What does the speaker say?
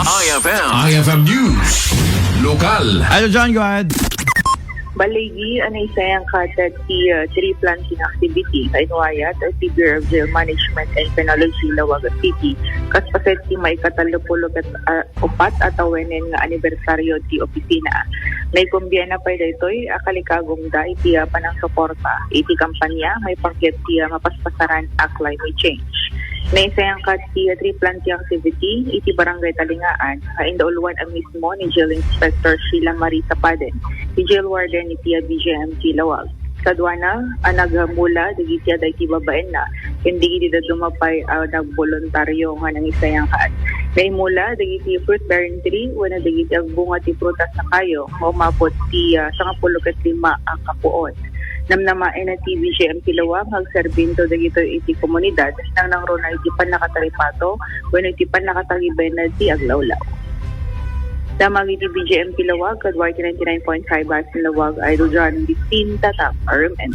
IFM News. Lokal. Hello, John. Go ahead. Baligi, anay sayang katat ti tree planting activity sa Inuayat at ti Bureau of Jail Management and Penology, Lawaga City. Kaspaset ti may katalupulog at upat at awenen nga anibersaryo ti opisina. Naikumbiya na pa daytoy akalikagong da iti panang suporta. Iti kampanya may pagget ti mapaspasaran a climate change. Naisayang kat ti tree planting activity iti barangay Talingaan. Indauluan ang mismo ni Jail Inspector Sheila Marie Tapaden, ti Jail Warden iti BJMT Lawag. Sa duwana, nagmula dagiti aday ti babaen na hindi giti dumapay nagboluntaryo nga nang isayang kat. Naimula dagiti fruit bearing tree wala dagiti agbunga ti prutas na kayo umabot ti 95 ang kapuon. Namnamain na TV BJMT Lawag agserbinto dagito iti komunidad nang nangrona iti pan nakataripato wenno iti pan nakatagiben na ti aglawlaw. Damag iti BJMT Lawag kadwa 99.5 Basin Lawag ay Rodran 15 Tatak RMN.